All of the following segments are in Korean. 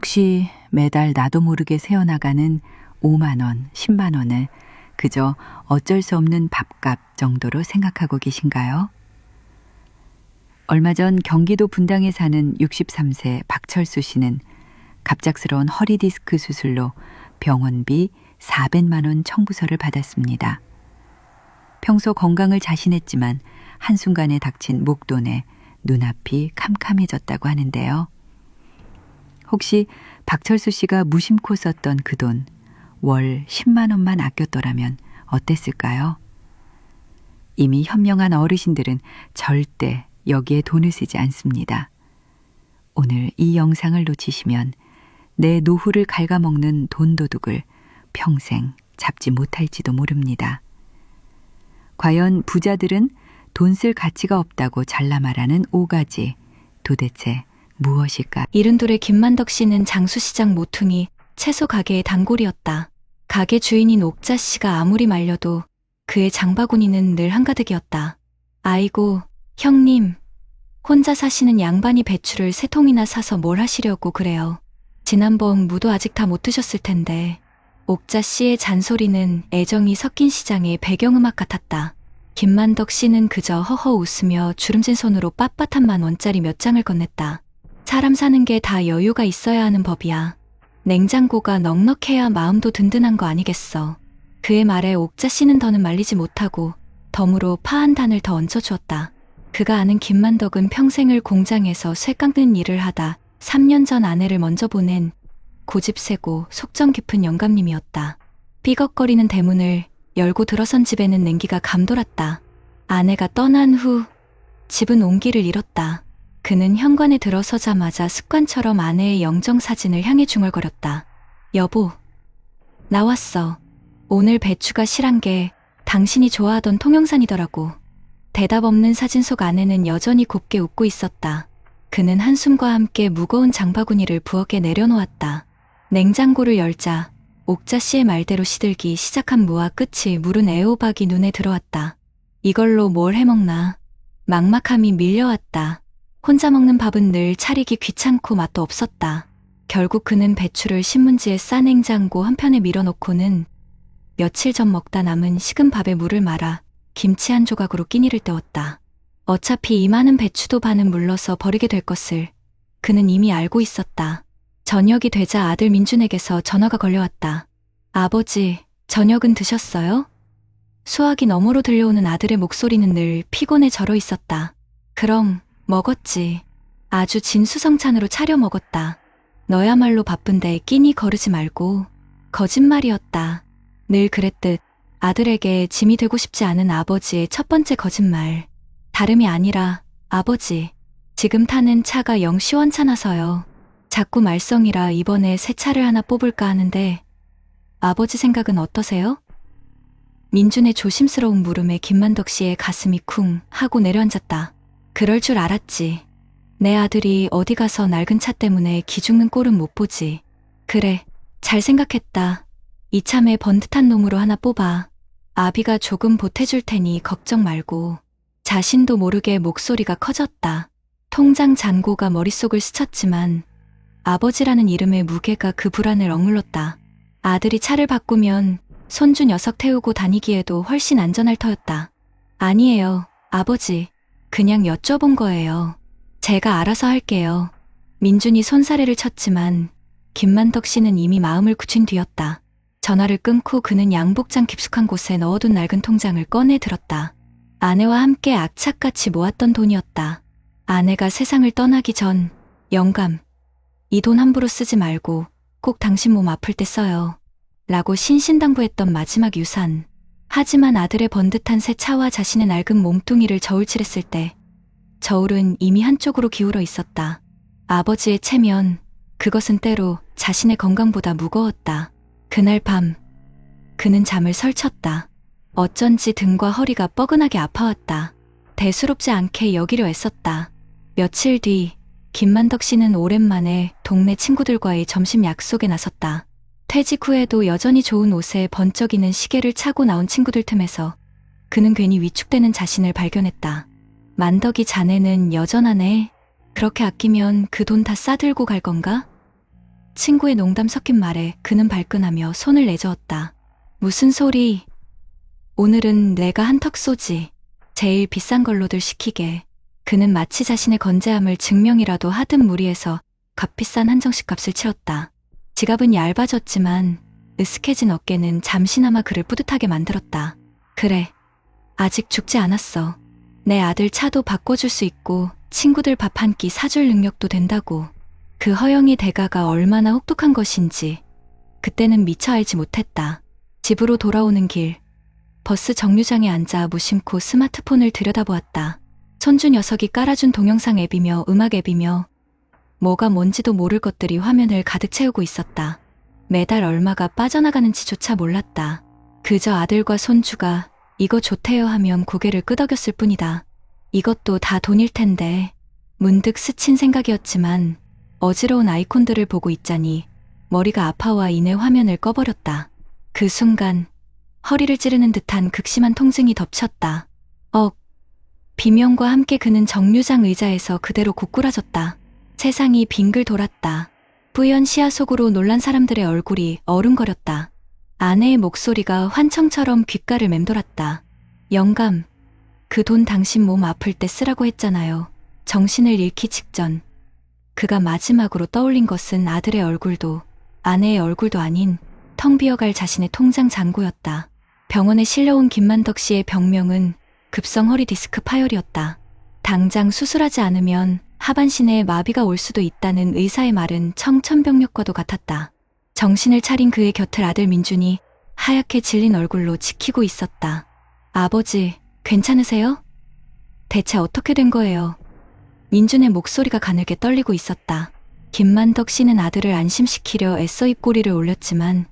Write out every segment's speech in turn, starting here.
혹시 매달 나도 모르게 새어나가는 5만 원, 10만 원을 그저 어쩔 수 없는 밥값 정도로 생각하고 계신가요? 얼마 전 경기도 분당에 사는 63세 박철수 씨는 갑작스러운 허리 디스크 수술로 병원비 400만 원 청구서를 받았습니다. 평소 건강을 자신했지만 한순간에 닥친 목돈에 눈앞이 캄캄해졌다고 하는데요. 혹시 박철수 씨가 무심코 썼던 그 돈, 월 10만 원만 아꼈더라면 어땠을까요? 이미 현명한 어르신들은 절대 여기에 돈을 쓰지 않습니다. 오늘 이 영상을 놓치시면 내 노후를 갉아먹는 돈도둑을 평생 잡지 못할지도 모릅니다. 과연 부자들은 돈 쓸 가치가 없다고 잘라 말하는 5가지, 도대체 무엇일까? 이른돌의 김만덕 씨는 장수시장 모퉁이 채소 가게의 단골이었다. 가게 주인인 옥자 씨가 아무리 말려도 그의 장바구니는 늘 한가득이었다. 아이고, 형님. 혼자 사시는 양반이 배추를 3통이나 사서 뭘 하시려고 그래요. 지난번 무도 아직 다 못 드셨을 텐데. 옥자 씨의 잔소리는 애정이 섞인 시장의 배경음악 같았다. 김만덕 씨는 그저 허허 웃으며 주름진 손으로 빳빳한 10,000원짜리 몇 장을 건넸다. 사람 사는 게 다 여유가 있어야 하는 법이야. 냉장고가 넉넉해야 마음도 든든한 거 아니겠어. 그의 말에 옥자 씨는 더는 말리지 못하고 덤으로 파 한 단을 더 얹어주었다. 그가 아는 김만덕은 평생을 공장에서 쇠 깎는 일을 하다 3년 전 아내를 먼저 보낸 고집세고 속정 깊은 영감님이었다. 삐걱거리는 대문을 열고 들어선 집에는 냉기가 감돌았다. 아내가 떠난 후 집은 온기를 잃었다. 그는 현관에 들어서자마자 습관처럼 아내의 영정사진을 향해 중얼거렸다. 여보, 나왔어. 오늘 배추가 실한 게 당신이 좋아하던 통영산이더라고. 대답 없는 사진 속 아내는 여전히 곱게 웃고 있었다. 그는 한숨과 함께 무거운 장바구니를 부엌에 내려놓았다. 냉장고를 열자 옥자 씨의 말대로 시들기 시작한 무와 끝이 무른 애호박이 눈에 들어왔다. 이걸로 뭘 해먹나. 막막함이 밀려왔다. 혼자 먹는 밥은 늘 차리기 귀찮고 맛도 없었다. 결국 그는 배추를 신문지에 싸 냉장고 한편에 밀어놓고는 며칠 전 먹다 남은 식은 밥에 물을 말아 김치 한 조각으로 끼니를 때웠다. 어차피 이 많은 배추도 반은 물러서 버리게 될 것을 그는 이미 알고 있었다. 저녁이 되자 아들 민준에게서 전화가 걸려왔다. 아버지, 저녁은 드셨어요? 수화기 너머로 들려오는 아들의 목소리는 늘 피곤에 절어 있었다. 그럼 먹었지. 아주 진수성찬으로 차려 먹었다. 너야말로 바쁜데 끼니 거르지 말고. 거짓말이었다. 늘 그랬듯 아들에게 짐이 되고 싶지 않은 아버지의 첫 번째 거짓말. 다름이 아니라 아버지, 지금 타는 차가 영 시원찮아서요. 자꾸 말썽이라 이번에 새 차를 하나 뽑을까 하는데 아버지 생각은 어떠세요? 민준의 조심스러운 물음에 김만덕 씨의 가슴이 쿵 하고 내려앉았다. 그럴 줄 알았지. 내 아들이 어디 가서 낡은 차 때문에 기죽는 꼴은 못 보지. 그래, 잘 생각했다. 이참에 번듯한 놈으로 하나 뽑아. 아비가 조금 보태줄 테니 걱정 말고. 자신도 모르게 목소리가 커졌다. 통장 잔고가 머릿속을 스쳤지만 아버지라는 이름의 무게가 그 불안을 억눌렀다. 아들이 차를 바꾸면 손주 녀석 태우고 다니기에도 훨씬 안전할 터였다. 아니에요, 아버지. 그냥 여쭤본 거예요. 제가 알아서 할게요. 민준이 손사래를 쳤지만 김만덕 씨는 이미 마음을 굳힌 뒤였다. 전화를 끊고 그는 양복장 깊숙한 곳에 넣어둔 낡은 통장을 꺼내 들었다. 아내와 함께 악착같이 모았던 돈이었다. 아내가 세상을 떠나기 전, 영감, 이 돈 함부로 쓰지 말고 꼭 당신 몸 아플 때 써요. 라고 신신당부했던 마지막 유산. 하지만 아들의 번듯한 새 차와 자신의 낡은 몸뚱이를 저울질했을 때 저울은 이미 한쪽으로 기울어 있었다. 아버지의 체면, 그것은 때로 자신의 건강보다 무거웠다. 그날 밤 그는 잠을 설쳤다. 어쩐지 등과 허리가 뻐근하게 아파왔다. 대수롭지 않게 여기려 애썼다. 며칠 뒤 김만덕 씨는 오랜만에 동네 친구들과의 점심 약속에 나섰다. 퇴직 후에도 여전히 좋은 옷에 번쩍이는 시계를 차고 나온 친구들 틈에서 그는 괜히 위축되는 자신을 발견했다. 만덕이 자네는 여전하네. 그렇게 아끼면 그 돈 다 싸들고 갈 건가? 친구의 농담 섞인 말에 그는 발끈하며 손을 내저었다. 무슨 소리? 오늘은 내가 한턱 쏘지. 제일 비싼 걸로들 시키게. 그는 마치 자신의 건재함을 증명이라도 하듯 무리해서 값비싼 한정식 값을 치렀다. 지갑은 얇아졌지만 으스해진 어깨는 잠시나마 그를 뿌듯하게 만들었다. 그래, 아직 죽지 않았어. 내 아들 차도 바꿔줄 수 있고 친구들 밥 한 끼 사줄 능력도 된다고. 그 허영의 대가가 얼마나 혹독한 것인지 그때는 미처 알지 못했다. 집으로 돌아오는 길, 버스 정류장에 앉아 무심코 스마트폰을 들여다보았다. 손주 녀석이 깔아준 동영상 앱이며 음악 앱이며 뭐가 뭔지도 모를 것들이 화면을 가득 채우고 있었다. 매달 얼마가 빠져나가는지조차 몰랐다. 그저 아들과 손주가 이거 좋대요 하면 고개를 끄덕였을 뿐이다. 이것도 다 돈일 텐데. 문득 스친 생각이었지만 어지러운 아이콘들을 보고 있자니 머리가 아파와 이내 화면을 꺼버렸다. 그 순간 허리를 찌르는 듯한 극심한 통증이 덮쳤다. 비명과 함께 그는 정류장 의자에서 그대로 고꾸라졌다. 세상이 빙글 돌았다. 뿌연 시야 속으로 놀란 사람들의 얼굴이 어른거렸다. 아내의 목소리가 환청처럼 귓가를 맴돌았다. 영감, 그 돈 당신 몸 아플 때 쓰라고 했잖아요. 정신을 잃기 직전. 그가 마지막으로 떠올린 것은 아들의 얼굴도 아내의 얼굴도 아닌 텅 비어갈 자신의 통장 잔고였다. 병원에 실려온 김만덕 씨의 병명은 급성 허리 디스크 파열이었다. 당장 수술하지 않으면 하반신에 마비가 올 수도 있다는 의사의 말은 청천벽력과도 같았다. 정신을 차린 그의 곁을 아들 민준이 하얗게 질린 얼굴로 지키고 있었다. 아버지, 괜찮으세요? 대체 어떻게 된 거예요? 민준의 목소리가 가늘게 떨리고 있었다. 김만덕 씨는 아들을 안심시키려 애써 입꼬리를 올렸지만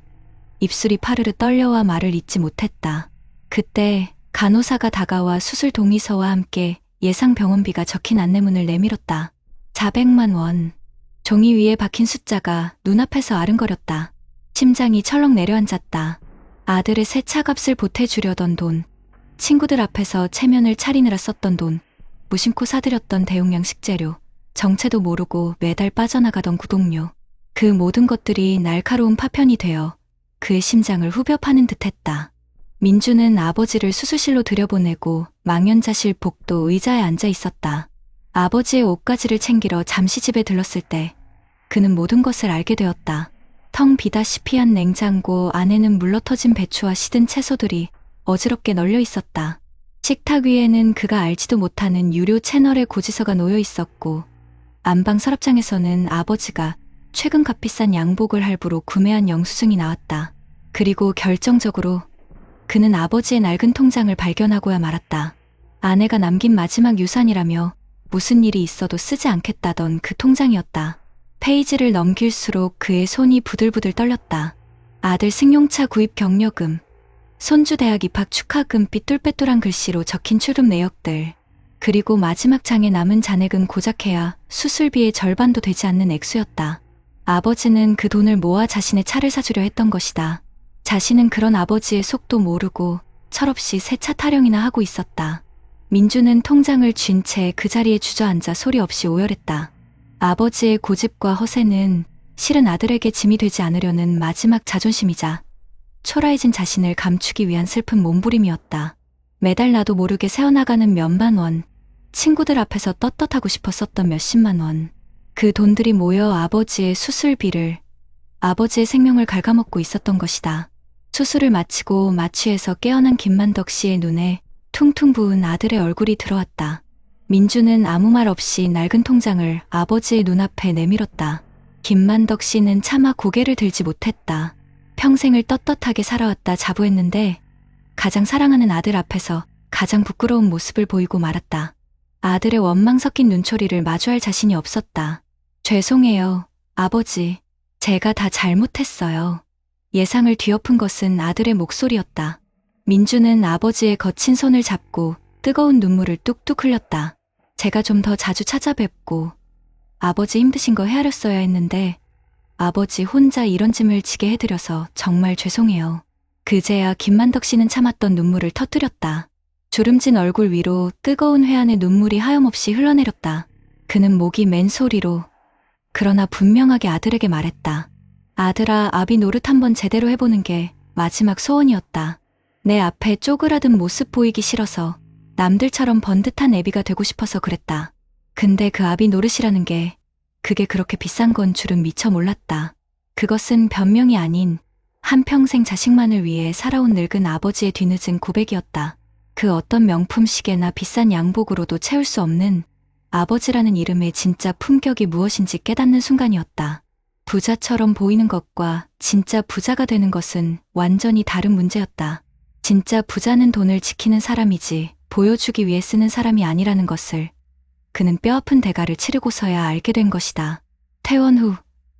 입술이 파르르 떨려와 말을 잇지 못했다. 그때 간호사가 다가와 수술 동의서와 함께 예상 병원비가 적힌 안내문을 내밀었다. 400만 원. 종이 위에 박힌 숫자가 눈앞에서 아른거렸다. 심장이 철렁 내려앉았다. 아들의 새 차값을 보태주려던 돈, 친구들 앞에서 체면을 차리느라 썼던 돈, 무심코 사들였던 대용량 식재료, 정체도 모르고 매달 빠져나가던 구독료. 그 모든 것들이 날카로운 파편이 되어 그의 심장을 후벼 파는 듯했다. 민주는 아버지를 수술실로 들여보내고 망연자실 복도 의자에 앉아 있었다. 아버지의 옷가지를 챙기러 잠시 집에 들렀을 때 그는 모든 것을 알게 되었다. 텅 비다시피 한 냉장고 안에는 물러터진 배추와 시든 채소들이 어지럽게 널려 있었다. 식탁 위에는 그가 알지도 못하는 유료 채널의 고지서가 놓여 있었고 안방 서랍장에서는 아버지가 최근 값비싼 양복을 할부로 구매한 영수증이 나왔다. 그리고 결정적으로 그는 아버지의 낡은 통장을 발견하고야 말았다. 아내가 남긴 마지막 유산이라며 무슨 일이 있어도 쓰지 않겠다던 그 통장이었다. 페이지를 넘길수록 그의 손이 부들부들 떨렸다. 아들 승용차 구입 경력금, 손주 대학 입학 축하금 삐뚤빼뚤한 글씨로 적힌 출금 내역들, 그리고 마지막 장에 남은 잔액은 고작해야 수술비의 절반도 되지 않는 액수였다. 아버지는 그 돈을 모아 자신의 차를 사주려 했던 것이다. 자신은 그런 아버지의 속도 모르고 철없이 새 차 타령이나 하고 있었다. 민주는 통장을 쥔 채 그 자리에 주저앉아 소리 없이 오열했다. 아버지의 고집과 허세는 실은 아들에게 짐이 되지 않으려는 마지막 자존심이자 초라해진 자신을 감추기 위한 슬픈 몸부림이었다. 매달 나도 모르게 새어나가는 몇만 원, 친구들 앞에서 떳떳하고 싶어 썼던 몇십만 원, 그 돈들이 모여 아버지의 수술비를, 아버지의 생명을 갉아먹고 있었던 것이다. 수술을 마치고 마취해서 깨어난 김만덕 씨의 눈에 퉁퉁 부은 아들의 얼굴이 들어왔다. 민주는 아무 말 없이 낡은 통장을 아버지의 눈앞에 내밀었다. 김만덕 씨는 차마 고개를 들지 못했다. 평생을 떳떳하게 살아왔다 자부했는데 가장 사랑하는 아들 앞에서 가장 부끄러운 모습을 보이고 말았다. 아들의 원망 섞인 눈초리를 마주할 자신이 없었다. 죄송해요, 아버지. 제가 다 잘못했어요. 예상을 뒤엎은 것은 아들의 목소리였다. 민주는 아버지의 거친 손을 잡고 뜨거운 눈물을 뚝뚝 흘렸다. 제가 좀 더 자주 찾아뵙고 아버지 힘드신 거 헤아렸어야 했는데 아버지 혼자 이런 짐을 지게 해드려서 정말 죄송해요. 그제야 김만덕 씨는 참았던 눈물을 터뜨렸다. 주름진 얼굴 위로 뜨거운 회한의 눈물이 하염없이 흘러내렸다. 그는 목이 맨 소리로 그러나 분명하게 아들에게 말했다. 아들아, 아비 노릇 한번 제대로 해보는 게 마지막 소원이었다. 내 앞에 쪼그라든 모습 보이기 싫어서 남들처럼 번듯한 애비가 되고 싶어서 그랬다. 근데 그 아비 노릇이라는 게 그게 그렇게 비싼 건 줄은 미처 몰랐다. 그것은 변명이 아닌 한평생 자식만을 위해 살아온 늙은 아버지의 뒤늦은 고백이었다. 그 어떤 명품 시계나 비싼 양복으로도 채울 수 없는 아버지라는 이름의 진짜 품격이 무엇인지 깨닫는 순간이었다. 부자처럼 보이는 것과 진짜 부자가 되는 것은 완전히 다른 문제였다. 진짜 부자는 돈을 지키는 사람이지 보여주기 위해 쓰는 사람이 아니라는 것을 그는 뼈아픈 대가를 치르고서야 알게 된 것이다. 퇴원 후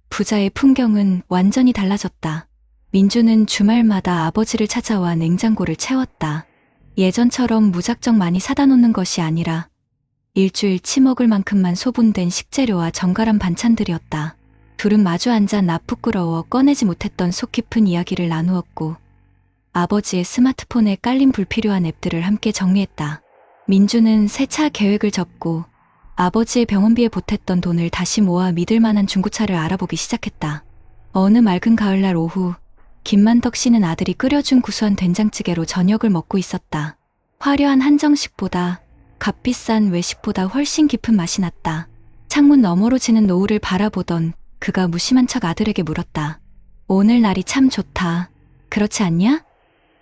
부자의 풍경은 완전히 달라졌다. 민주는 주말마다 아버지를 찾아와 냉장고를 채웠다. 예전처럼 무작정 많이 사다 놓는 것이 아니라 일주일치 먹을 만큼만 소분된 식재료와 정갈한 반찬들이었다. 둘은 마주 앉아 나 부끄러워 꺼내지 못했던 속 깊은 이야기를 나누었고 아버지의 스마트폰에 깔린 불필요한 앱들을 함께 정리했다. 민주는 새 차 계획을 접고 아버지의 병원비에 보탰던 돈을 다시 모아 믿을 만한 중고차를 알아보기 시작했다. 어느 맑은 가을날 오후 김만덕 씨는 아들이 끓여준 구수한 된장찌개로 저녁을 먹고 있었다. 화려한 한정식보다 값비싼 외식보다 훨씬 깊은 맛이 났다. 창문 너머로 지는 노을을 바라보던 그가 무심한 척 아들에게 물었다. 오늘 날이 참 좋다. 그렇지 않냐?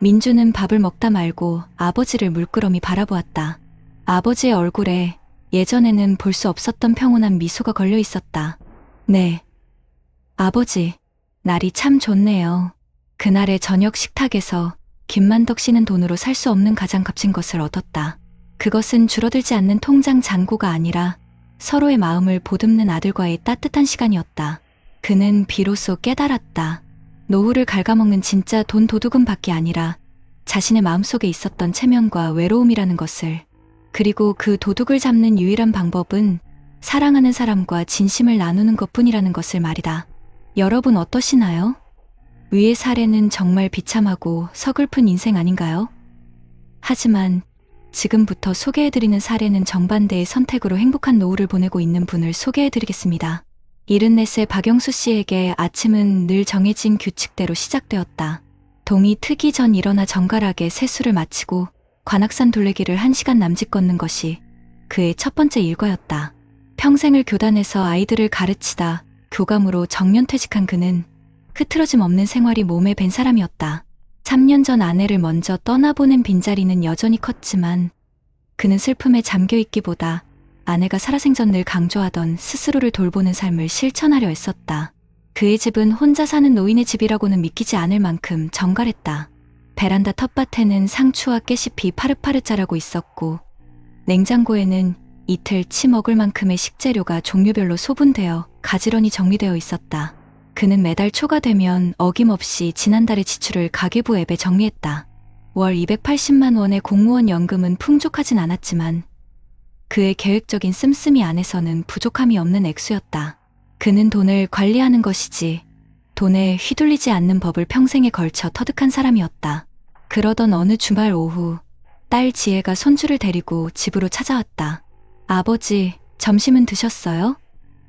민주는 밥을 먹다 말고 아버지를 물끄러미 바라보았다. 아버지의 얼굴에 예전에는 볼 수 없었던 평온한 미소가 걸려 있었다. 네. 아버지, 날이 참 좋네요. 그날의 저녁 식탁에서 김만덕 씨는 돈으로 살 수 없는 가장 값진 것을 얻었다. 그것은 줄어들지 않는 통장 잔고가 아니라 서로의 마음을 보듬는 아들과의 따뜻한 시간이었다. 그는 비로소 깨달았다. 노후를 갉아먹는 진짜 돈 도둑은 밖이 아니라 자신의 마음속에 있었던 체면과 외로움이라는 것을. 그리고 그 도둑을 잡는 유일한 방법은 사랑하는 사람과 진심을 나누는 것뿐이라는 것을 말이다. 여러분 어떠시나요? 위의 사례는 정말 비참하고 서글픈 인생 아닌가요? 하지만 지금부터 소개해드리는 사례는 정반대의 선택으로 행복한 노후를 보내고 있는 분을 소개해드리겠습니다. 74세 박영수 씨에게 아침은 늘 정해진 규칙대로 시작되었다. 동이 트기 전 일어나 정갈하게 세수를 마치고 관악산 둘레길을 1시간 남짓 걷는 것이 그의 첫 번째 일과였다. 평생을 교단에서 아이들을 가르치다 교감으로 정년퇴직한 그는 흐트러짐 없는 생활이 몸에 밴 사람이었다. 3년 전 아내를 먼저 떠나보낸 빈자리는 여전히 컸지만 그는 슬픔에 잠겨있기보다 아내가 살아생전 늘 강조하던 스스로를 돌보는 삶을 실천하려 했었다. 그의 집은 혼자 사는 노인의 집이라고는 믿기지 않을 만큼 정갈했다. 베란다 텃밭에는 상추와 깨잎이 파릇파릇 자라고 있었고 냉장고에는 이틀치 먹을 만큼의 식재료가 종류별로 소분되어 가지런히 정리되어 있었다. 그는 매달 초가 되면 어김없이 지난달의 지출을 가계부 앱에 정리했다. 월 280만 원의 공무원 연금은 풍족하진 않았지만 그의 계획적인 씀씀이 안에서는 부족함이 없는 액수였다. 그는 돈을 관리하는 것이지 돈에 휘둘리지 않는 법을 평생에 걸쳐 터득한 사람이었다. 그러던 어느 주말 오후 딸 지혜가 손주를 데리고 집으로 찾아왔다. 아버지, 점심은 드셨어요?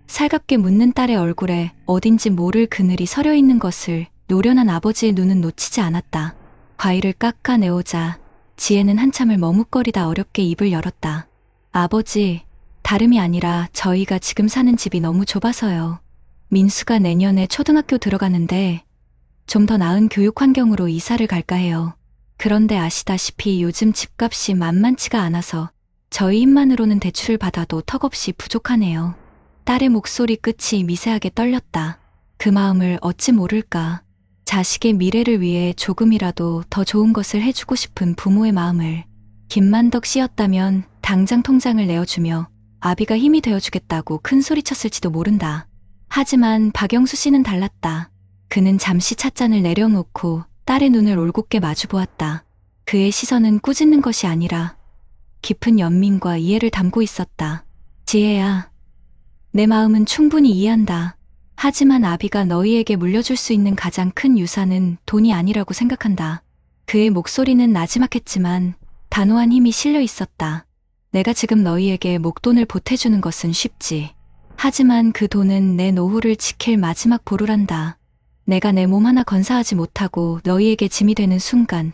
살갑게 묻는 딸의 얼굴에 어딘지 모를 그늘이 서려 있는 것을 노련한 아버지의 눈은 놓치지 않았다. 과일을 깎아내오자 지혜는 한참을 머뭇거리다 어렵게 입을 열었다. 아버지, 다름이 아니라 저희가 지금 사는 집이 너무 좁아서요. 민수가 내년에 초등학교 들어가는데 좀 더 나은 교육 환경으로 이사를 갈까 해요. 그런데 아시다시피 요즘 집값이 만만치가 않아서 저희 힘만으로는 대출을 받아도 턱없이 부족하네요. 딸의 목소리 끝이 미세하게 떨렸다. 그 마음을 어찌 모를까. 자식의 미래를 위해 조금이라도 더 좋은 것을 해주고 싶은 부모의 마음을. 김만덕 씨였다면 당장 통장을 내어주며 아비가 힘이 되어주겠다고 큰 소리쳤을지도 모른다. 하지만 박영수 씨는 달랐다. 그는 잠시 찻잔을 내려놓고 딸의 눈을 올곧게 마주보았다. 그의 시선은 꾸짖는 것이 아니라 깊은 연민과 이해를 담고 있었다. 지혜야, 내 마음은 충분히 이해한다. 하지만 아비가 너희에게 물려줄 수 있는 가장 큰 유산은 돈이 아니라고 생각한다. 그의 목소리는 나지막했지만 단호한 힘이 실려 있었다. 내가 지금 너희에게 목돈을 보태주는 것은 쉽지. 하지만 그 돈은 내 노후를 지킬 마지막 보루란다. 내가 내 몸 하나 건사하지 못하고 너희에게 짐이 되는 순간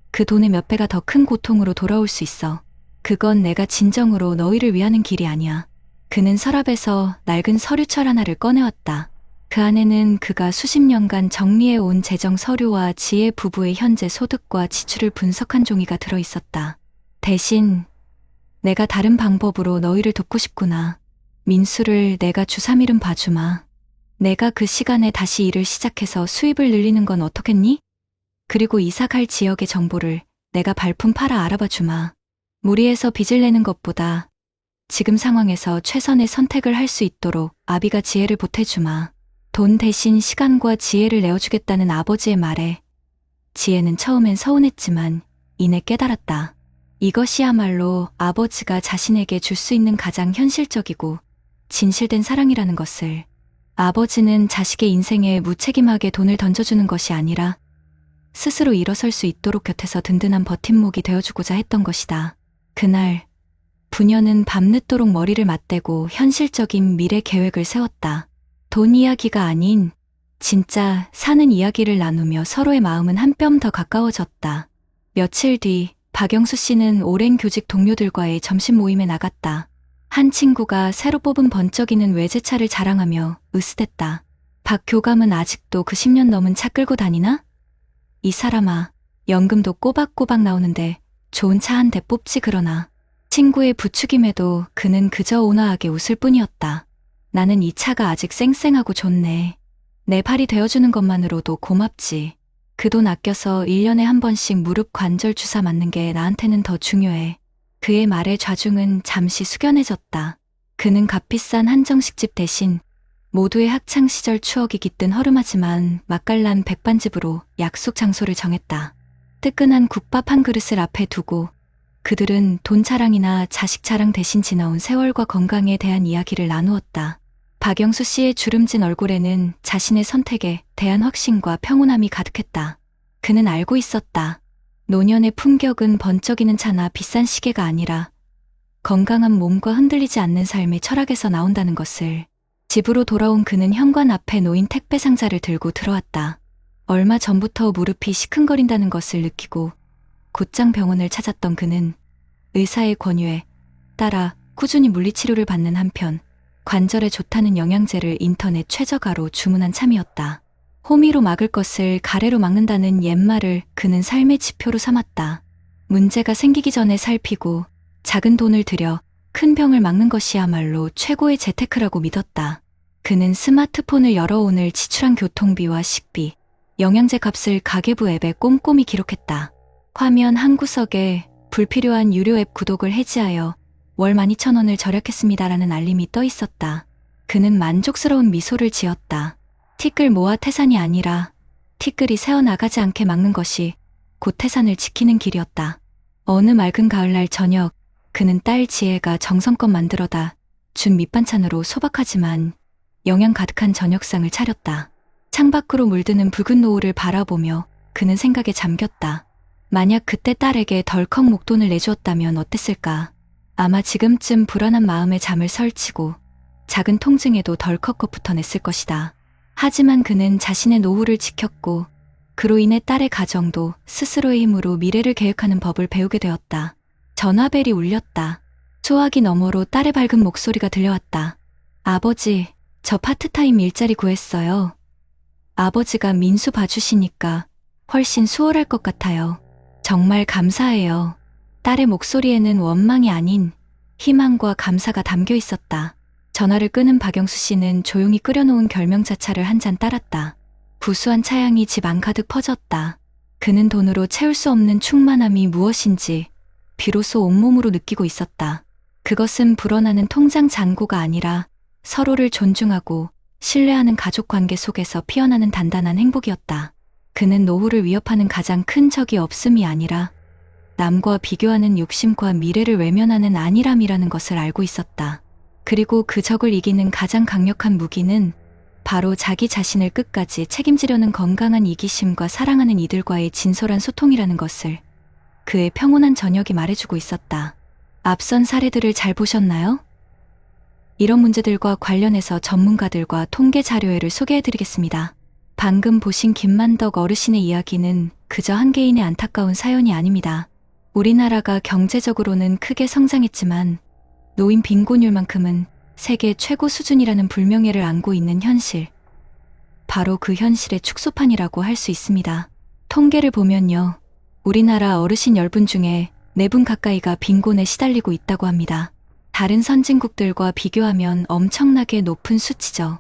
그 돈의 몇 배가 더 큰 고통으로 돌아올 수 있어. 그건 내가 진정으로 너희를 위하는 길이 아니야. 그는 서랍에서 낡은 서류철 하나를 꺼내왔다. 그 안에는 그가 수십 년간 정리해온 재정 서류와 지혜 부부의 현재 소득과 지출을 분석한 종이가 들어있었다. 대신 내가 다른 방법으로 너희를 돕고 싶구나. 민수를 내가 주 3일은 봐주마. 내가 그 시간에 다시 일을 시작해서 수입을 늘리는 건 어떻겠니? 그리고 이사 갈 지역의 정보를 내가 발품 팔아 알아봐 주마. 무리해서 빚을 내는 것보다 지금 상황에서 최선의 선택을 할 수 있도록 아비가 지혜를 보태주마. 돈 대신 시간과 지혜를 내어주겠다는 아버지의 말에 지혜는 처음엔 서운했지만 이내 깨달았다. 이것이야말로 아버지가 자신에게 줄 수 있는 가장 현실적이고 진실된 사랑이라는 것을. 아버지는 자식의 인생에 무책임하게 돈을 던져주는 것이 아니라 스스로 일어설 수 있도록 곁에서 든든한 버팀목이 되어주고자 했던 것이다. 그날 부녀는 밤늦도록 머리를 맞대고 현실적인 미래 계획을 세웠다. 돈 이야기가 아닌 진짜 사는 이야기를 나누며 서로의 마음은 한 뼘 더 가까워졌다. 며칠 뒤 박영수 씨는 오랜 교직 동료들과의 점심 모임에 나갔다. 한 친구가 새로 뽑은 번쩍이는 외제차를 자랑하며 으스댔다. 박 교감은 아직도 그 10년 넘은 차 끌고 다니나? 이 사람아, 연금도 꼬박꼬박 나오는데 좋은 차 한 대 뽑지 그러나. 친구의 부추김에도 그는 그저 온화하게 웃을 뿐이었다. 나는 이 차가 아직 쌩쌩하고 좋네. 내 팔이 되어주는 것만으로도 고맙지. 그 돈 아껴서 1년에 한 번씩 무릎 관절 주사 맞는 게 나한테는 더 중요해. 그의 말에 좌중은 잠시 숙연해졌다. 그는 값비싼 한정식집 대신 모두의 학창시절 추억이 깃든 허름하지만 맛깔난 백반집으로 약속 장소를 정했다. 뜨끈한 국밥 한 그릇을 앞에 두고 그들은 돈 자랑이나 자식 자랑 대신 지나온 세월과 건강에 대한 이야기를 나누었다. 박영수 씨의 주름진 얼굴에는 자신의 선택에 대한 확신과 평온함이 가득했다. 그는 알고 있었다. 노년의 품격은 번쩍이는 차나 비싼 시계가 아니라 건강한 몸과 흔들리지 않는 삶의 철학에서 나온다는 것을. 집으로 돌아온 그는 현관 앞에 놓인 택배 상자를 들고 들어왔다. 얼마 전부터 무릎이 시큰거린다는 것을 느끼고 곧장 병원을 찾았던 그는 의사의 권유에 따라 꾸준히 물리치료를 받는 한편 관절에 좋다는 영양제를 인터넷 최저가로 주문한 참이었다. 호미로 막을 것을 가래로 막는다는 옛말을 그는 삶의 지표로 삼았다. 문제가 생기기 전에 살피고 작은 돈을 들여 큰 병을 막는 것이야말로 최고의 재테크라고 믿었다. 그는 스마트폰을 열어 오늘 지출한 교통비와 식비, 영양제 값을 가계부 앱에 꼼꼼히 기록했다. 화면 한 구석에 불필요한 유료 앱 구독을 해지하여 월 12,000원을 절약했습니다라는 알림이 떠 있었다. 그는 만족스러운 미소를 지었다. 티끌 모아 태산이 아니라 티끌이 새어나가지 않게 막는 것이 곧 태산을 지키는 길이었다. 어느 맑은 가을날 저녁 그는 딸 지혜가 정성껏 만들어다 준 밑반찬으로 소박하지만 영양 가득한 저녁상을 차렸다. 창밖으로 물드는 붉은 노을을 바라보며 그는 생각에 잠겼다. 만약 그때 딸에게 덜컥 목돈을 내주었다면 어땠을까? 아마 지금쯤 불안한 마음에 잠을 설치고 작은 통증에도 덜컥 겁부터 냈을 것이다. 하지만 그는 자신의 노후를 지켰고 그로 인해 딸의 가정도 스스로의 힘으로 미래를 계획하는 법을 배우게 되었다. 전화벨이 울렸다. 소화기 너머로 딸의 밝은 목소리가 들려왔다. 아버지, 저 파트타임 일자리 구했어요. 아버지가 민수 봐주시니까 훨씬 수월할 것 같아요. 정말 감사해요. 딸의 목소리에는 원망이 아닌 희망과 감사가 담겨 있었다. 전화를 끊은 박영수 씨는 조용히 끓여놓은 결명자차를 한 잔 따랐다. 구수한 차향이 집 안 가득 퍼졌다. 그는 돈으로 채울 수 없는 충만함이 무엇인지 비로소 온몸으로 느끼고 있었다. 그것은 불어나는 통장 잔고가 아니라 서로를 존중하고 신뢰하는 가족 관계 속에서 피어나는 단단한 행복이었다. 그는 노후를 위협하는 가장 큰 적이 없음이 아니라 남과 비교하는 욕심과 미래를 외면하는 안일함이라는 것을 알고 있었다. 그리고 그 적을 이기는 가장 강력한 무기는 바로 자기 자신을 끝까지 책임지려는 건강한 이기심과 사랑하는 이들과의 진솔한 소통이라는 것을 그의 평온한 저녁이 말해주고 있었다. 앞선 사례들을 잘 보셨나요? 이런 문제들과 관련해서 전문가들과 통계 자료회를 소개해드리겠습니다. 방금 보신 김만덕 어르신의 이야기는 그저 한 개인의 안타까운 사연이 아닙니다. 우리나라가 경제적으로는 크게 성장했지만 노인 빈곤율만큼은 세계 최고 수준이라는 불명예를 안고 있는 현실. 바로 그 현실의 축소판이라고 할 수 있습니다. 통계를 보면요. 우리나라 어르신 10분 중에 4분 가까이가 빈곤에 시달리고 있다고 합니다. 다른 선진국들과 비교하면 엄청나게 높은 수치죠.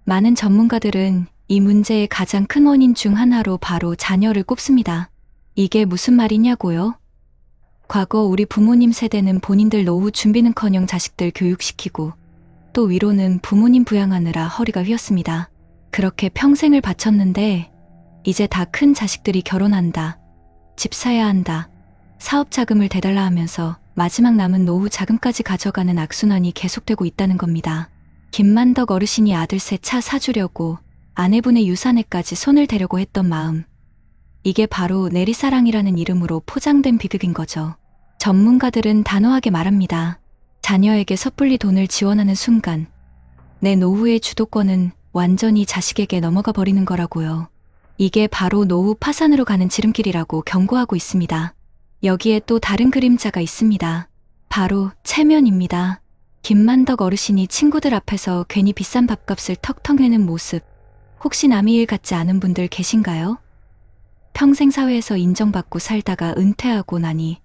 많은 전문가들은 이 문제의 가장 큰 원인 중 하나로 바로 자녀를 꼽습니다. 이게 무슨 말이냐고요? 과거 우리 부모님 세대는 본인들 노후 준비는커녕 자식들 교육시키고 또 위로는 부모님 부양하느라 허리가 휘었습니다. 그렇게 평생을 바쳤는데 이제 다 큰 자식들이 결혼한다, 집 사야 한다, 사업 자금을 대달라 하면서 마지막 남은 노후 자금까지 가져가는 악순환이 계속되고 있다는 겁니다. 김만덕 어르신이 아들 새 차 사주려고 아내분의 유산에까지 손을 대려고 했던 마음. 이게 바로 내리사랑이라는 이름으로 포장된 비극인 거죠. 전문가들은 단호하게 말합니다. 자녀에게 섣불리 돈을 지원하는 순간 내 노후의 주도권은 완전히 자식에게 넘어가 버리는 거라고요. 이게 바로 노후 파산으로 가는 지름길이라고 경고하고 있습니다. 여기에 또 다른 그림자가 있습니다. 바로 체면입니다. 김만덕 어르신이 친구들 앞에서 괜히 비싼 밥값을 턱턱 내는 모습, 혹시 남의 일 같지 않은 분들 계신가요? 평생 사회에서 인정받고 살다가 은퇴하고 나니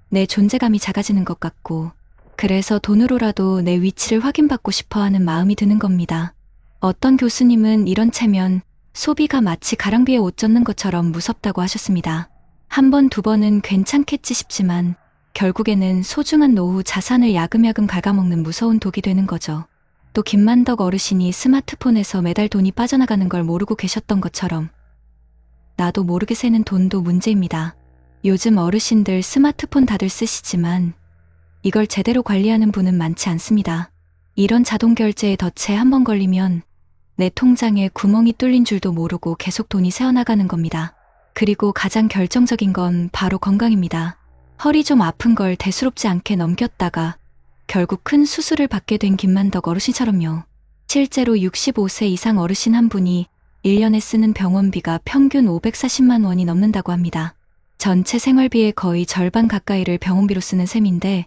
내 존재감이 작아지는 것 같고, 그래서 돈으로라도 내 위치를 확인받고 싶어 하는 마음이 드는 겁니다. 어떤 교수님은 이런 체면, 소비가 마치 가랑비에 옷 젖는 것처럼 무섭다고 하셨습니다. 한 번, 두 번은 괜찮겠지 싶지만 결국에는 소중한 노후 자산을 야금야금 갉아먹는 무서운 독이 되는 거죠. 또 김만덕 어르신이 스마트폰에서 매달 돈이 빠져나가는 걸 모르고 계셨던 것처럼 나도 모르게 새는 돈도 문제입니다. 요즘 어르신들 스마트폰 다들 쓰시지만 이걸 제대로 관리하는 분은 많지 않습니다. 이런 자동 결제에 덫에 한 번 걸리면 내 통장에 구멍이 뚫린 줄도 모르고 계속 돈이 새어나가는 겁니다. 그리고 가장 결정적인 건 바로 건강입니다. 허리 좀 아픈 걸 대수롭지 않게 넘겼다가 결국 큰 수술을 받게 된 김만덕 어르신처럼요. 실제로 65세 이상 어르신 한 분이 1년에 쓰는 병원비가 평균 540만 원이 넘는다고 합니다. 전체 생활비의 거의 절반 가까이를 병원비로 쓰는 셈인데,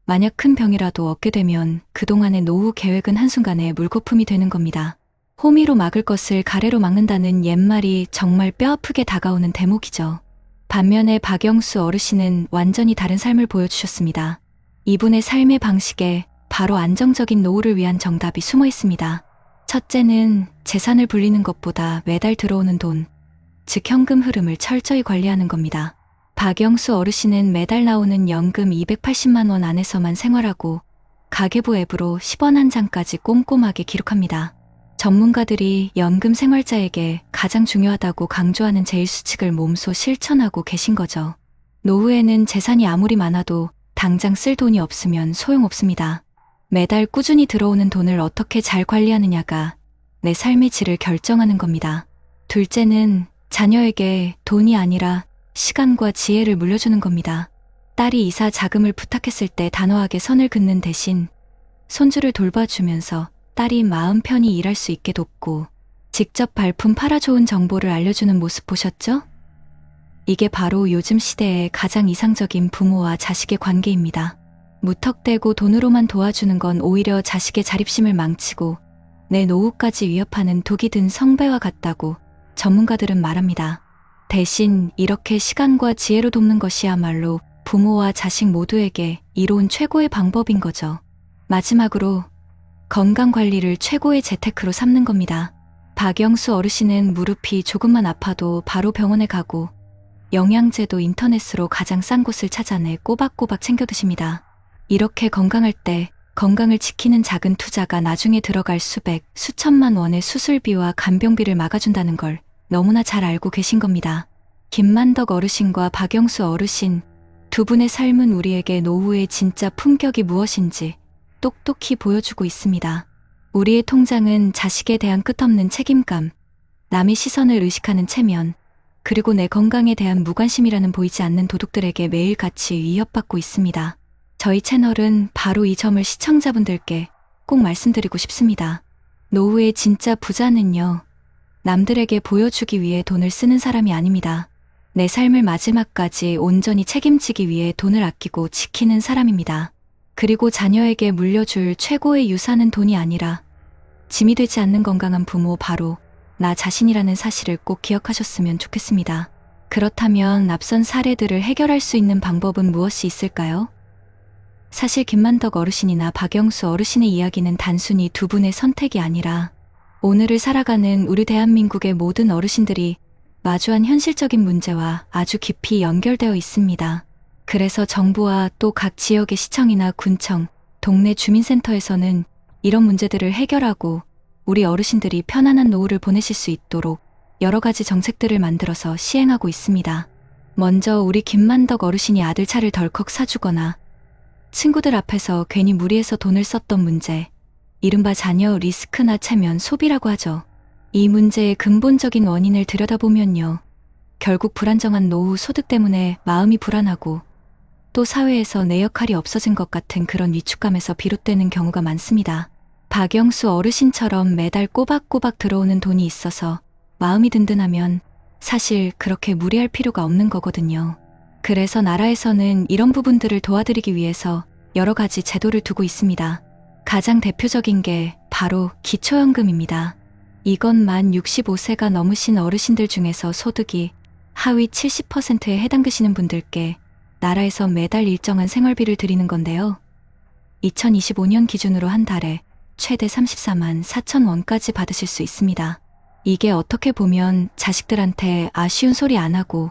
만약 큰 병이라도 얻게 되면 그동안의 노후 계획은 한순간에 물거품이 되는 겁니다. 호미로 막을 것을 가래로 막는다는 옛말이 정말 뼈아프게 다가오는 대목이죠. 반면에 박영수 어르신은 완전히 다른 삶을 보여주셨습니다. 이분의 삶의 방식에 바로 안정적인 노후를 위한 정답이 숨어 있습니다. 첫째는 재산을 불리는 것보다 매달 들어오는 돈, 즉 현금 흐름을 철저히 관리하는 겁니다. 박영수 어르신은 매달 나오는 연금 280만 원 안에서만 생활하고 가계부 앱으로 10원 한 장까지 꼼꼼하게 기록합니다. 전문가들이 연금 생활자에게 가장 중요하다고 강조하는 제1수칙을 몸소 실천하고 계신 거죠. 노후에는 재산이 아무리 많아도 당장 쓸 돈이 없으면 소용없습니다. 매달 꾸준히 들어오는 돈을 어떻게 잘 관리하느냐가 내 삶의 질을 결정하는 겁니다. 둘째는 자녀에게 돈이 아니라 시간과 지혜를 물려주는 겁니다. 딸이 이사 자금을 부탁했을 때 단호하게 선을 긋는 대신 손주를 돌봐주면서 딸이 마음 편히 일할 수 있게 돕고 직접 발품 팔아 좋은 정보를 알려주는 모습 보셨죠? 이게 바로 요즘 시대의 가장 이상적인 부모와 자식의 관계입니다. 무턱대고 돈으로만 도와주는 건 오히려 자식의 자립심을 망치고 내 노후까지 위협하는 독이 든 성배와 같다고 전문가들은 말합니다. 대신 이렇게 시간과 지혜로 돕는 것이야말로 부모와 자식 모두에게 이로운 최고의 방법인 거죠. 마지막으로 건강관리를 최고의 재테크로 삼는 겁니다. 박영수 어르신은 무릎이 조금만 아파도 바로 병원에 가고 영양제도 인터넷으로 가장 싼 곳을 찾아내 꼬박꼬박 챙겨 드십니다. 이렇게 건강할 때 건강을 지키는 작은 투자가 나중에 들어갈 수백, 수천만 원의 수술비와 간병비를 막아준다는 걸 너무나 잘 알고 계신 겁니다. 김만덕 어르신과 박영수 어르신 두 분의 삶은 우리에게 노후의 진짜 품격이 무엇인지 똑똑히 보여주고 있습니다. 우리의 통장은 자식에 대한 끝없는 책임감, 남의 시선을 의식하는 체면, 그리고 내 건강에 대한 무관심이라는 보이지 않는 도둑들에게 매일같이 위협받고 있습니다. 저희 채널은 바로 이 점을 시청자분들께 꼭 말씀드리고 싶습니다. 노후의 진짜 부자는요, 남들에게 보여주기 위해 돈을 쓰는 사람이 아닙니다. 내 삶을 마지막까지 온전히 책임지기 위해 돈을 아끼고 지키는 사람입니다. 그리고 자녀에게 물려줄 최고의 유산은 돈이 아니라 짐이 되지 않는 건강한 부모, 바로 나 자신이라는 사실을 꼭 기억하셨으면 좋겠습니다. 그렇다면 앞선 사례들을 해결할 수 있는 방법은 무엇이 있을까요? 사실 김만덕 어르신이나 박영수 어르신의 이야기는 단순히 두 분의 선택이 아니라 오늘을 살아가는 우리 대한민국의 모든 어르신들이 마주한 현실적인 문제와 아주 깊이 연결되어 있습니다. 그래서 정부와 또 각 지역의 시청이나 군청, 동네 주민센터에서는 이런 문제들을 해결하고 우리 어르신들이 편안한 노후를 보내실 수 있도록 여러 가지 정책들을 만들어서 시행하고 있습니다. 먼저 우리 김만덕 어르신이 아들 차를 덜컥 사주거나 친구들 앞에서 괜히 무리해서 돈을 썼던 문제, 이른바 자녀 리스크나 체면 소비라고 하죠. 이 문제의 근본적인 원인을 들여다보면요, 결국 불안정한 노후 소득 때문에 마음이 불안하고 또 사회에서 내 역할이 없어진 것 같은 그런 위축감에서 비롯되는 경우가 많습니다. 박영수 어르신처럼 매달 꼬박꼬박 들어오는 돈이 있어서 마음이 든든하면 사실 그렇게 무리할 필요가 없는 거거든요. 그래서 나라에서는 이런 부분들을 도와드리기 위해서 여러 가지 제도를 두고 있습니다. 가장 대표적인 게 바로 기초연금입니다. 이건 만 65세가 넘으신 어르신들 중에서 소득이 하위 70%에 해당되시는 분들께 나라에서 매달 일정한 생활비를 드리는 건데요. 2025년 기준으로 한 달에 최대 34만 4천 원까지 받으실 수 있습니다. 이게 어떻게 보면 자식들한테 아쉬운 소리 안 하고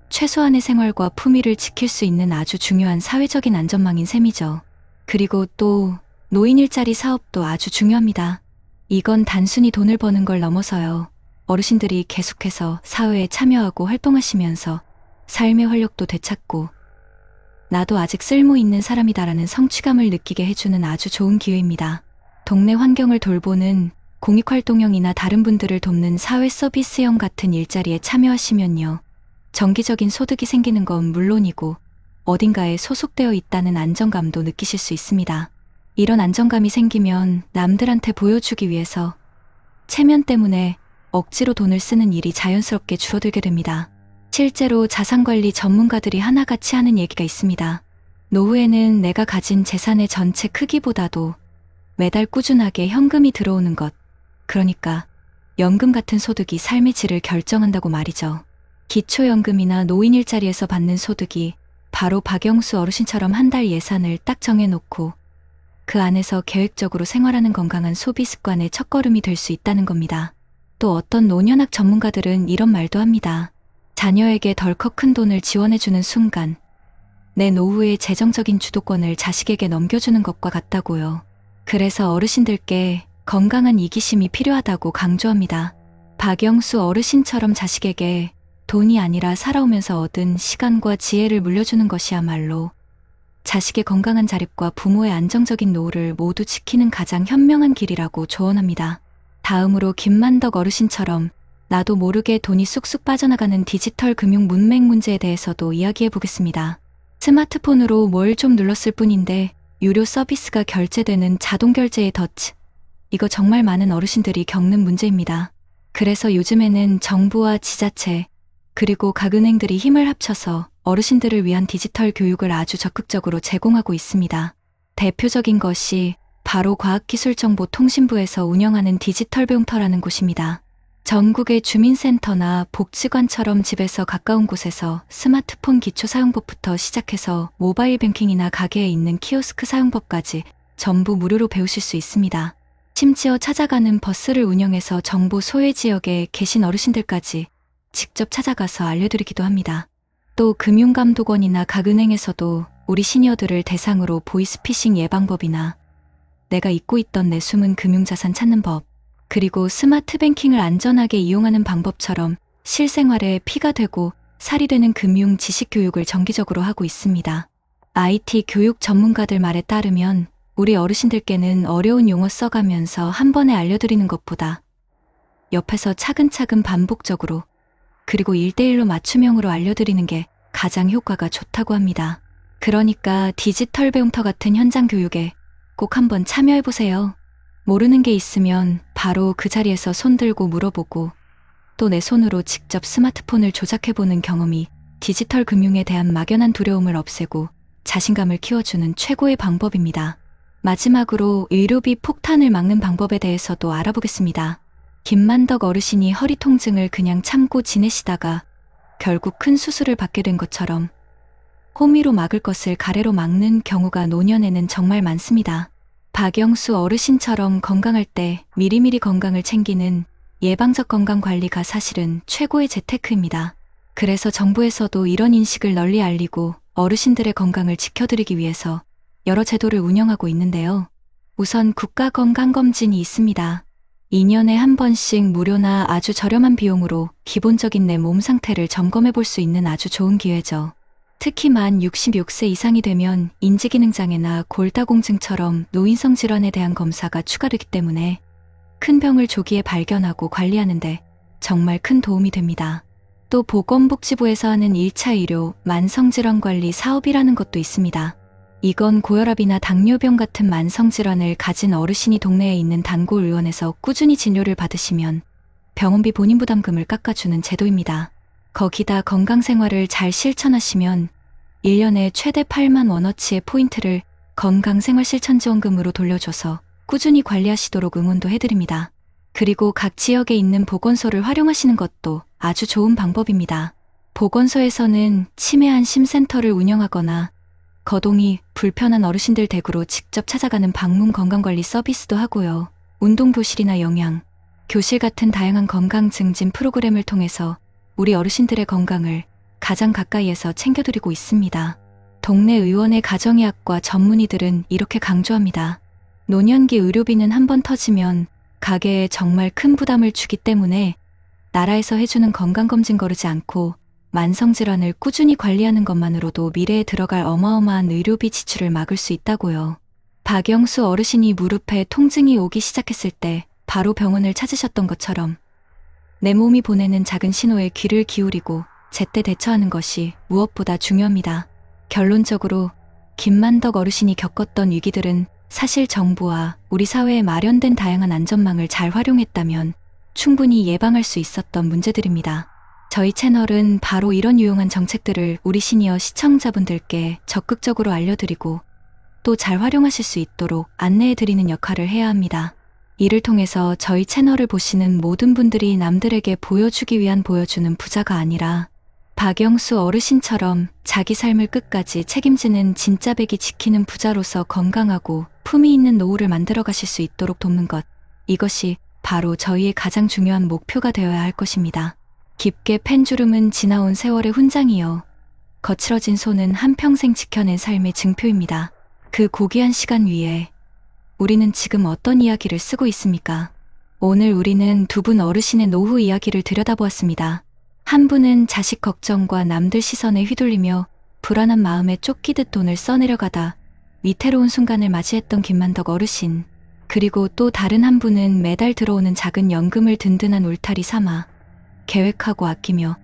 최소한의 생활과 품위를 지킬 수 있는 아주 중요한 사회적인 안전망인 셈이죠. 그리고 또 노인 일자리 사업도 아주 중요합니다. 이건 단순히 돈을 버는 걸 넘어서요, 어르신들이 계속해서 사회에 참여하고 활동하시면서 삶의 활력도 되찾고 나도 아직 쓸모 있는 사람이다라는 성취감을 느끼게 해주는 아주 좋은 기회입니다. 동네 환경을 돌보는 공익활동형이나 다른 분들을 돕는 사회 서비스형 같은 일자리에 참여하시면요, 정기적인 소득이 생기는 건 물론이고 어딘가에 소속되어 있다는 안정감도 느끼실 수 있습니다. 이런 안정감이 생기면 남들한테 보여주기 위해서 체면 때문에 억지로 돈을 쓰는 일이 자연스럽게 줄어들게 됩니다. 실제로 자산관리 전문가들이 하나같이 하는 얘기가 있습니다. 노후에는 내가 가진 재산의 전체 크기보다도 매달 꾸준하게 현금이 들어오는 것, 그러니까 연금 같은 소득이 삶의 질을 결정한다고 말이죠. 기초연금이나 노인 일자리에서 받는 소득이 바로 박영수 어르신처럼 한 달 예산을 딱 정해놓고 그 안에서 계획적으로 생활하는 건강한 소비 습관의 첫걸음이 될 수 있다는 겁니다. 또 어떤 노년학 전문가들은 이런 말도 합니다. 자녀에게 덜컥 큰 돈을 지원해주는 순간 내 노후의 재정적인 주도권을 자식에게 넘겨주는 것과 같다고요. 그래서 어르신들께 건강한 이기심이 필요하다고 강조합니다. 박영수 어르신처럼 자식에게 돈이 아니라 살아오면서 얻은 시간과 지혜를 물려주는 것이야말로 자식의 건강한 자립과 부모의 안정적인 노후를 모두 지키는 가장 현명한 길이라고 조언합니다. 다음으로 김만덕 어르신처럼 나도 모르게 돈이 쑥쑥 빠져나가는 디지털 금융 문맹 문제에 대해서도 이야기해 보겠습니다. 스마트폰으로 뭘 좀 눌렀을 뿐인데 유료 서비스가 결제되는 자동결제의 덫, 이거 정말 많은 어르신들이 겪는 문제입니다. 그래서 요즘에는 정부와 지자체 그리고 각 은행들이 힘을 합쳐서 어르신들을 위한 디지털 교육을 아주 적극적으로 제공하고 있습니다. 대표적인 것이 바로 과학기술정보통신부에서 운영하는 디지털 배움터라는 곳입니다. 전국의 주민센터나 복지관처럼 집에서 가까운 곳에서 스마트폰 기초 사용법부터 시작해서 모바일 뱅킹이나 가게에 있는 키오스크 사용법까지 전부 무료로 배우실 수 있습니다. 심지어 찾아가는 버스를 운영해서 정보 소외 지역에 계신 어르신들까지 직접 찾아가서 알려드리기도 합니다. 또 금융감독원이나 각 은행에서도 우리 시니어들을 대상으로 보이스피싱 예방법이나 내가 잊고 있던 내 숨은 금융자산 찾는 법, 그리고 스마트 뱅킹을 안전하게 이용하는 방법처럼 실생활에 피가 되고 살이 되는 금융 지식 교육을 정기적으로 하고 있습니다. IT 교육 전문가들 말에 따르면 우리 어르신들께는 어려운 용어 써가면서 한 번에 알려드리는 것보다 옆에서 차근차근 반복적으로 그리고 1대1로 맞춤형으로 알려드리는 게 가장 효과가 좋다고 합니다. 그러니까 디지털 배움터 같은 현장 교육에 꼭 한번 참여해보세요. 모르는 게 있으면 바로 그 자리에서 손들고 물어보고 또 내 손으로 직접 스마트폰을 조작해보는 경험이 디지털 금융에 대한 막연한 두려움을 없애고 자신감을 키워주는 최고의 방법입니다. 마지막으로 의료비 폭탄을 막는 방법에 대해서도 알아보겠습니다. 김만덕 어르신이 허리 통증을 그냥 참고 지내시다가 결국 큰 수술을 받게 된 것처럼 호미로 막을 것을 가래로 막는 경우가 노년에는 정말 많습니다. 박영수 어르신처럼 건강할 때 미리미리 건강을 챙기는 예방적 건강관리가 사실은 최고의 재테크입니다. 그래서 정부에서도 이런 인식을 널리 알리고 어르신들의 건강을 지켜드리기 위해서 여러 제도를 운영하고 있는데요. 우선 국가건강검진이 있습니다. 2년에 한 번씩 무료나 아주 저렴한 비용으로 기본적인 내 몸 상태를 점검해 볼 수 있는 아주 좋은 기회죠. 특히 만 66세 이상이 되면 인지기능장애나 골다공증처럼 노인성 질환에 대한 검사가 추가되기 때문에 큰 병을 조기에 발견하고 관리하는데 정말 큰 도움이 됩니다. 또 보건복지부에서 하는 1차 의료 만성질환관리 사업이라는 것도 있습니다. 이건 고혈압이나 당뇨병 같은 만성질환을 가진 어르신이 동네에 있는 단골의원에서 꾸준히 진료를 받으시면 병원비 본인 부담금을 깎아주는 제도입니다. 거기다 건강생활을 잘 실천하시면 1년에 최대 8만 원어치의 포인트를 건강생활실천지원금으로 돌려줘서 꾸준히 관리하시도록 응원도 해드립니다. 그리고 각 지역에 있는 보건소를 활용하시는 것도 아주 좋은 방법입니다. 보건소에서는 치매안심센터를 운영하거나 거동이 불편한 어르신들 댁으로 직접 찾아가는 방문 건강관리 서비스도 하고요. 운동교실이나 영양, 교실 같은 다양한 건강 증진 프로그램을 통해서 우리 어르신들의 건강을 가장 가까이에서 챙겨드리고 있습니다. 동네 의원의 가정의학과 전문의들은 이렇게 강조합니다. 노년기 의료비는 한번 터지면 가게에 정말 큰 부담을 주기 때문에 나라에서 해주는 건강검진 거르지 않고 만성질환을 꾸준히 관리하는 것만으로도 미래에 들어갈 어마어마한 의료비 지출을 막을 수 있다고요. 박영수 어르신이 무릎에 통증이 오기 시작했을 때 바로 병원을 찾으셨던 것처럼 내 몸이 보내는 작은 신호에 귀를 기울이고 제때 대처하는 것이 무엇보다 중요합니다. 결론적으로 김만덕 어르신이 겪었던 위기들은 사실 정부와 우리 사회에 마련된 다양한 안전망을 잘 활용했다면 충분히 예방할 수 있었던 문제들입니다. 저희 채널은 바로 이런 유용한 정책들을 우리 시니어 시청자분들께 적극적으로 알려드리고 또 잘 활용하실 수 있도록 안내해드리는 역할을 해야 합니다. 이를 통해서 저희 채널을 보시는 모든 분들이 남들에게 보여주기 위한 보여주는 부자가 아니라 박영수 어르신처럼 자기 삶을 끝까지 책임지는 진짜 백이 지키는 부자로서 건강하고 품위 있는 노후를 만들어 가실 수 있도록 돕는 것, 이것이 바로 저희의 가장 중요한 목표가 되어야 할 것입니다. 깊게 팬주름은 지나온 세월의 훈장이요. 거칠어진 손은 한평생 지켜낸 삶의 증표입니다. 그 고귀한 시간 위에 우리는 지금 어떤 이야기를 쓰고 있습니까? 오늘 우리는 두 분 어르신의 노후 이야기를 들여다보았습니다. 한 분은 자식 걱정과 남들 시선에 휘둘리며 불안한 마음에 쫓기듯 돈을 써내려가다 위태로운 순간을 맞이했던 김만덕 어르신, 그리고 또 다른 한 분은 매달 들어오는 작은 연금을 든든한 울타리 삼아 계획하고 아끼며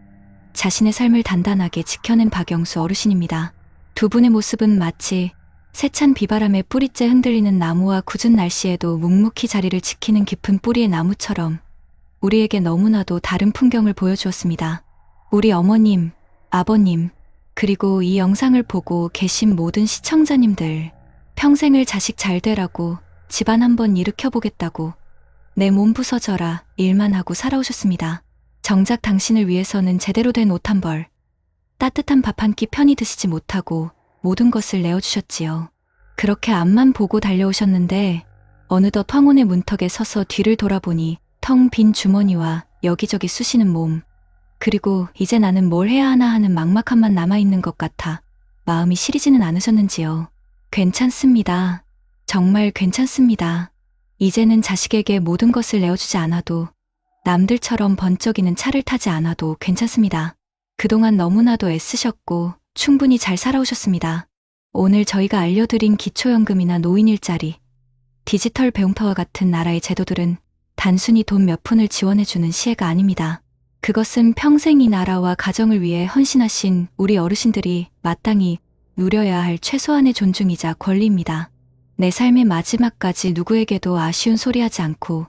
자신의 삶을 단단하게 지켜낸 박영수 어르신입니다. 두 분의 모습은 마치 세찬 비바람에 뿌리째 흔들리는 나무와 굳은 날씨에도 묵묵히 자리를 지키는 깊은 뿌리의 나무처럼 우리에게 너무나도 다른 풍경을 보여주었습니다. 우리 어머님, 아버님, 그리고 이 영상을 보고 계신 모든 시청자님들, 평생을 자식 잘 되라고 집안 한번 일으켜보겠다고 내 몸 부서져라 일만 하고 살아오셨습니다. 정작 당신을 위해서는 제대로 된 옷 한 벌, 따뜻한 밥 한 끼 편히 드시지 못하고 모든 것을 내어주셨지요. 그렇게 앞만 보고 달려오셨는데 어느덧 황혼의 문턱에 서서 뒤를 돌아보니 텅 빈 주머니와 여기저기 쑤시는 몸, 그리고 이제 나는 뭘 해야 하나 하는 막막함만 남아있는 것 같아 마음이 시리지는 않으셨는지요. 괜찮습니다. 정말 괜찮습니다. 이제는 자식에게 모든 것을 내어주지 않아도, 남들처럼 번쩍이는 차를 타지 않아도 괜찮습니다. 그동안 너무나도 애쓰셨고 충분히 잘 살아오셨습니다. 오늘 저희가 알려드린 기초연금이나 노인일자리, 디지털 배움터와 같은 나라의 제도들은 단순히 돈 몇 푼을 지원해주는 시혜가 아닙니다. 그것은 평생 이 나라와 가정을 위해 헌신하신 우리 어르신들이 마땅히 누려야 할 최소한의 존중이자 권리입니다. 내 삶의 마지막까지 누구에게도 아쉬운 소리 하지 않고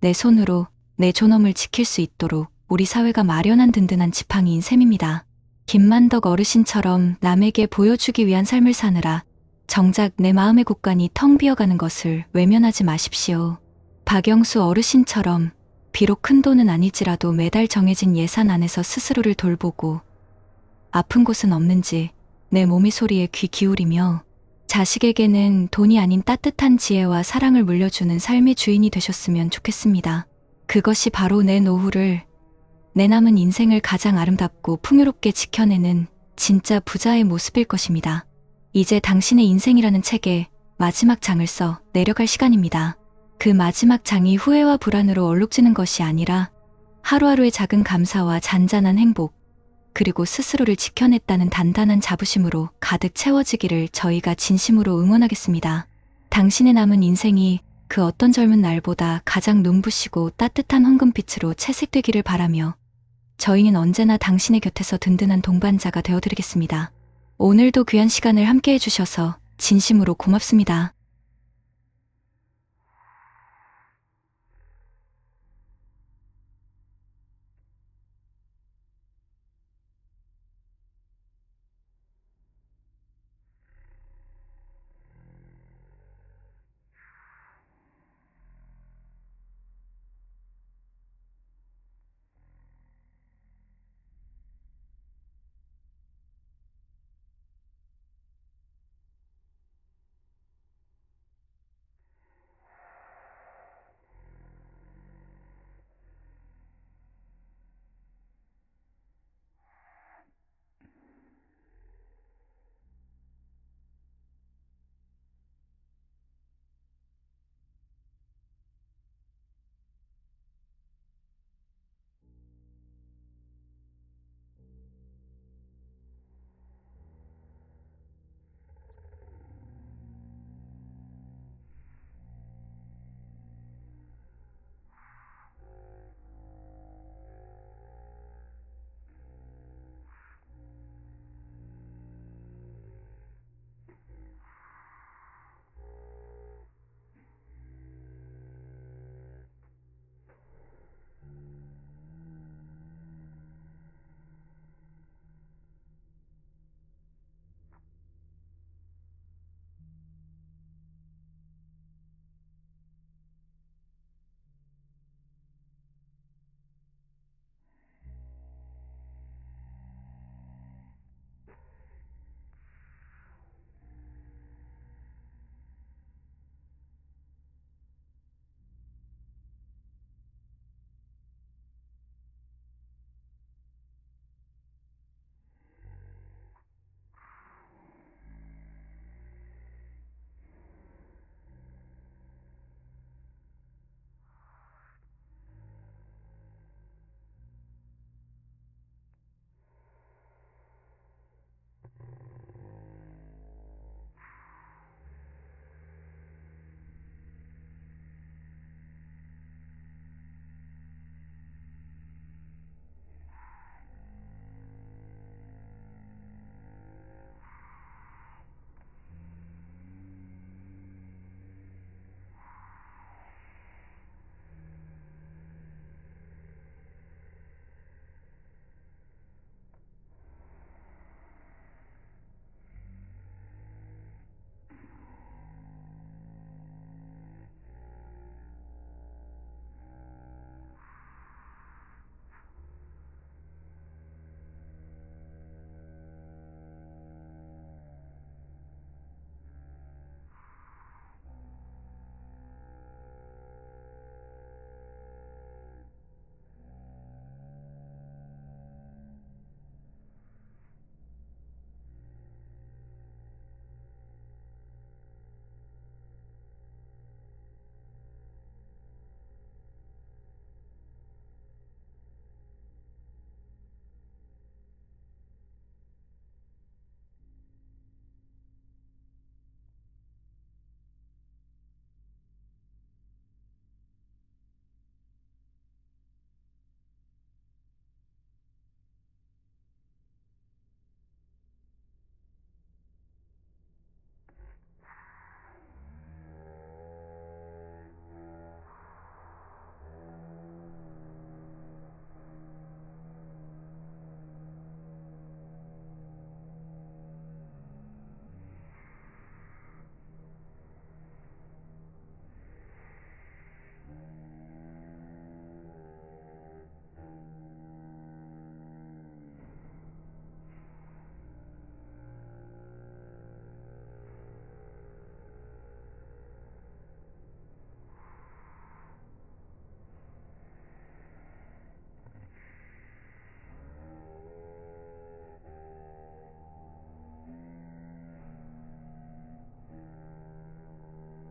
내 손으로 내 존엄을 지킬 수 있도록 우리 사회가 마련한 든든한 지팡이인 셈입니다. 김만덕 어르신처럼 남에게 보여주기 위한 삶을 사느라 정작 내 마음의 곳간이 텅 비어가는 것을 외면하지 마십시오. 박영수 어르신처럼 비록 큰 돈은 아닐지라도 매달 정해진 예산 안에서 스스로를 돌보고 아픈 곳은 없는지 내 몸의 소리에 귀 기울이며 자식에게는 돈이 아닌 따뜻한 지혜와 사랑을 물려주는 삶의 주인이 되셨으면 좋겠습니다. 그것이 바로 내 노후를, 내 남은 인생을 가장 아름답고 풍요롭게 지켜내는 진짜 부자의 모습일 것입니다. 이제 당신의 인생이라는 책에 마지막 장을 써 내려갈 시간입니다. 그 마지막 장이 후회와 불안으로 얼룩지는 것이 아니라 하루하루의 작은 감사와 잔잔한 행복, 그리고 스스로를 지켜냈다는 단단한 자부심으로 가득 채워지기를 저희가 진심으로 응원하겠습니다. 당신의 남은 인생이 그 어떤 젊은 날보다 가장 눈부시고 따뜻한 황금빛으로 채색되기를 바라며 저희는 언제나 당신의 곁에서 든든한 동반자가 되어드리겠습니다. 오늘도 귀한 시간을 함께 해주셔서 진심으로 고맙습니다.